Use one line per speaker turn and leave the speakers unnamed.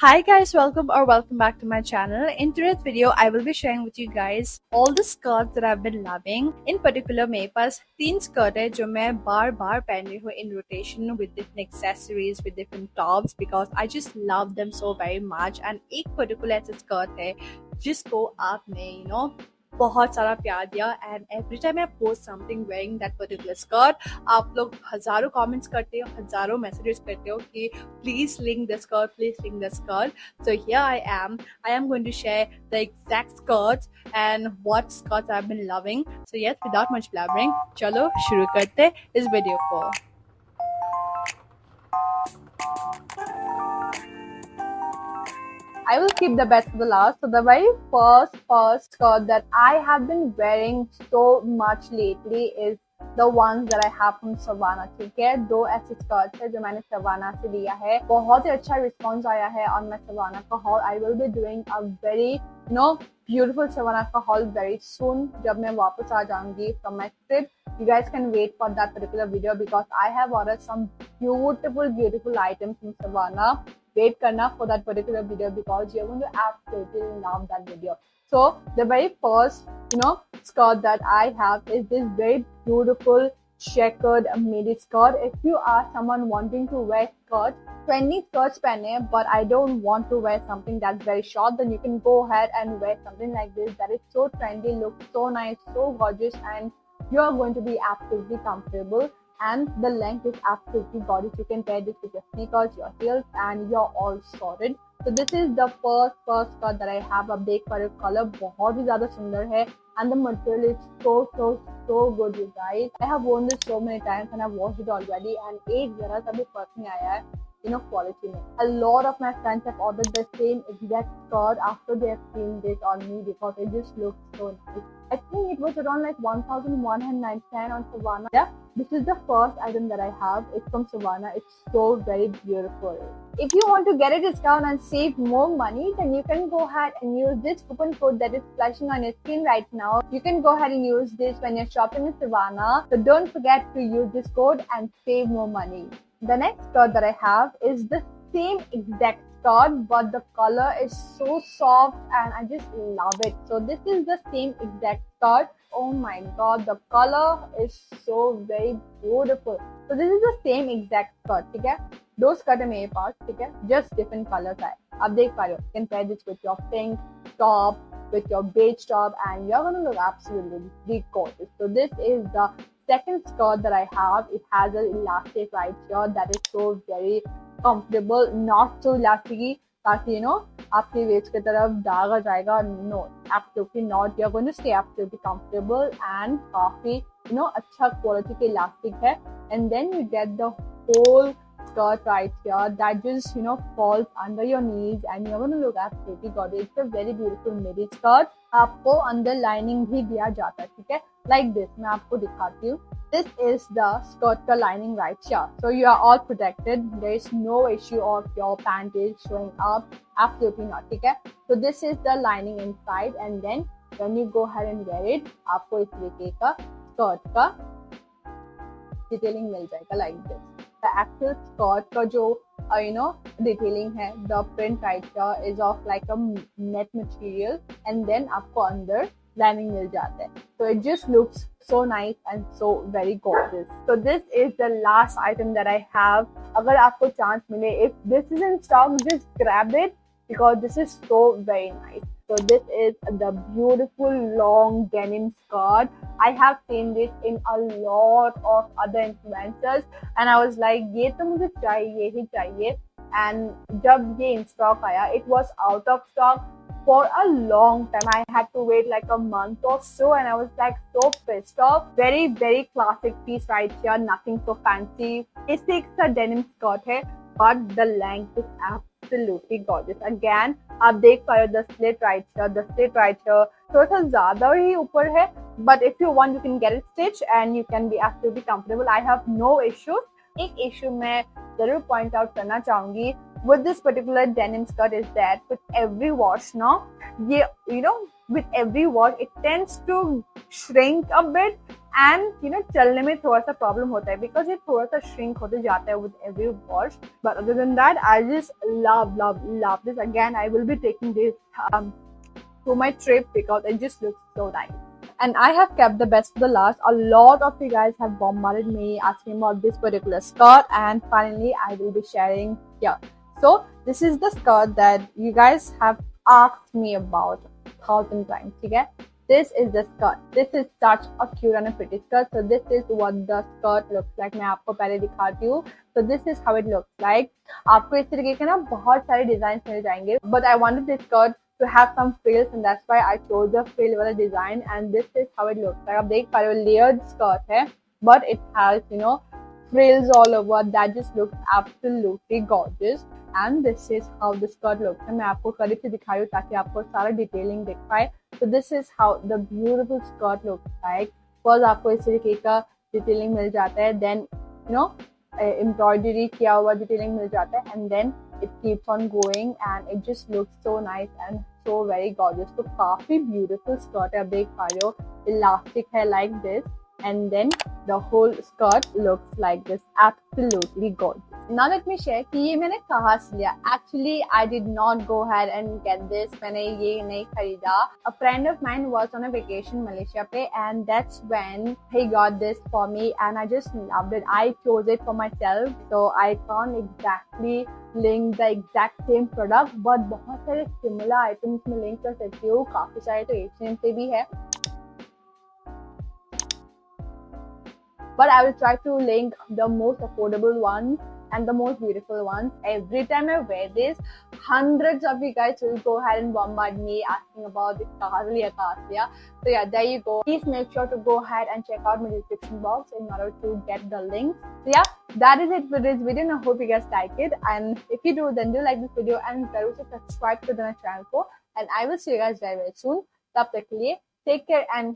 Hi guys, welcome back to my channel. In today's video, I will be sharing with you guys all the skirts that I've been loving. In particular, मेरे पास 3 skirts है जो मैं बार-बार पहन रही हूँ in rotation with different accessories, with different tops because I just love them so very much. And एक particular ऐसा skirt है जिसको आपने बहुत सारा प्यार दिया and every time I post something wearing that particular skirt आप लोग हजारों कमेंट्स करते हो, हजारों मैसेजेस करते हो कि please link the skirt, please link the skirt. So here I am going to share the exact skirts and what skirts I have been loving. So yes, without much blabbering, चलो शुरू करते इस video को. I will keep the best for the last. So the very first skirt that I have been wearing so much lately is the ones that I have from Savannah. ठीक है, 2 ऐसे skirt है जो मैंने Savannah से लिया है. बहुत ही अच्छा रिस्पॉन्स आया है और मैं Savannah का haul I will be doing a very beautiful Savannah का haul very soon. जब मैं वापस आ जाऊंगी from my trip, you guys can wait for that particular video because I have ordered some beautiful items from Savannah. Wait karna for that particular video because you're going to absolutely love that video. So the very first skirt that I have is this very beautiful checkered midi skirt. If you are someone wanting to wear skirt, trendy skirts pehne but I don't want to wear something that's very short, then you can go ahead and wear something like this that is so trendy, looks so nice, so gorgeous, and you are going to be absolutely comfortable. And the length is absolutely gorgeous. You can pair this with your sneakers, your heels, and you're all sorted. So this is the first skirt that I have. अब देख पा रहे हो color बहुत ही ज़्यादा सुंदर है and the material is so good, you guys. I have worn this so many times and I've washed it already and एक जरा सा भी फर्क नहीं आया है quality में. A lot of my friends have ordered the same exact skirt after they have seen this on me because it just looks so nice. I think it was around like 1,199 on Savannah. Yeah, this is the first item that I have. It's from Savannah. It's so very beautiful. If you want to get a discount and save more money, then you can go ahead and use this coupon code that is flashing on your screen right now. You can go ahead and use this when you're shopping in Savannah. So don't forget to use this code and save more money. The next skirt that I have is the same exact skirt, but the color is so soft and I just love it. So this is the same exact skirt. Oh my god, the color is so very beautiful. So this is the same exact skirt. ठीक है, 2 skirt है मेरे पास. ठीक है, just different colors है. आप देख पा रहे हो. You can pair this with your pink top, with your beige top, and you're gonna look absolutely gorgeous. So this is the second skirt that I have. It has an elastic right here that is so very comfortable, not so elasticy ताकि आपके waste की तरफ दाग आ जाएगा. No, absolutely not. You're going to stay absolutely comfortable and काफी अच्छा quality के elastic है. And then you get the whole skirt right here that just falls under your knees and you're going to look absolutely gorgeous. It's a very beautiful midi skirt. आपको अंदर lining भी दिया जाता है. ठीक है, like this. मैं आपको दिखाती हूँ. This is the skirt का lining right here. So you are all protected. There is no issue of your panties showing up. Absolutely not. ठीक है. So this is the lining inside and then when you go ahead and wear it, आपको इस तरीके का skirt का detailing मिल जाएगा like this. The actual skirt का जो detailing है, the print right here is of like a net material and then आपको अंदर lining मिल जाता है. So it just looks so nice and so very gorgeous. So this is the last item that I have. अगर आपको chance मिले, if this is in stock, just grab it because this is so very nice. So this is the beautiful long denim skirt. I have seen this in a lot of other influencers and I was like ये तो मुझे चाहिए ही चाहिए. And जब ये in stock आया, it was out of stock for a long time. I had to wait like a month or so and I was like so pissed off. Very classic piece right here, nothing so fancy. It's a denim skirt है but the length is absolutely gorgeous. Again, आप देख पा रहे हो the slit right here. थोड़ा सा ज़्यादा ही ऊपर है but if you want you can get it stitched and you can be absolutely comfortable. I have no issues. एक issue मैं जरूर point out करना चाहूँगी with this particular denim skirt is that with every wash with every wash it tends to shrink a bit and you know चलने में थोड़ा सा problem होता है बिकॉज ये थोड़ा सा श्रिंक होते जाता है with every wash, but other than that I just love this. Again I will be taking this to my trip because it just looks so nice. And I have kept the best for the last. A lot of you guys have bombarded me asking about this particular skirt, and finally I will be sharing here. So this is the skirt that you guys have asked me about 1,000 times. Okay? This is the skirt. This is such a cute and a pretty skirt. So this is what the skirt looks like. मैं आपको पहले दिखाती हूँ. So this is how it looks like. आपको इस तरीके के ना बहुत सारे डिजाइन मिल जाएंगे. But I wanted this skirt to have some frills, and that's why I chose the frill वाला design, and this is how it looks like. आप देख पा रहे हो layered skirt है, but it has frills all over. That just looks absolutely gorgeous. And this is how the skirt looks. मैं आपको करीब से दिखा रही हूँ ताकि आपको सारा डिटेलिंग दिख पाए. So this is how the beautiful skirt looks like. First आपको इस तरीके का डिटेलिंग मिल जाता है, then एम्ब्रॉयडरी किया हुआ डिटेलिंग मिल जाता है, and then it keeps on going and it just looks so nice and so very gorgeous. तो काफी beautiful skirt है, आप देख पा रहे हो, elastic है like this, and then the whole skirt looks like this, absolutely gorgeous. Now let me share कि ये मैंने कहाँ से लिया. Actually I did not go ahead and get this. मैंने ये नहीं खरीदा. A friend of mine was on a vacation Malaysia पे, and that's when he got this for me, and I just loved it. I chose it for myself, so I can't exactly link the exact same product, but बहुत सारे similar items में link कर सकती हूँ. काफी सारे तो H&M से भी है, but I will try to link the most affordable ones and the most beautiful ones. Every time I wear this, hundreds of you guys will go ahead and bombard me asking about this Kazali Akasia. So yeah, there you go. Please make sure to go ahead and check out my description box in order to get the links. So yeah, that is it for this video, and I hope you guys like it. And if you do, then do like this video and also subscribe to the channel, and I will see you guys very, very soon. Tab tak ke liye, take care and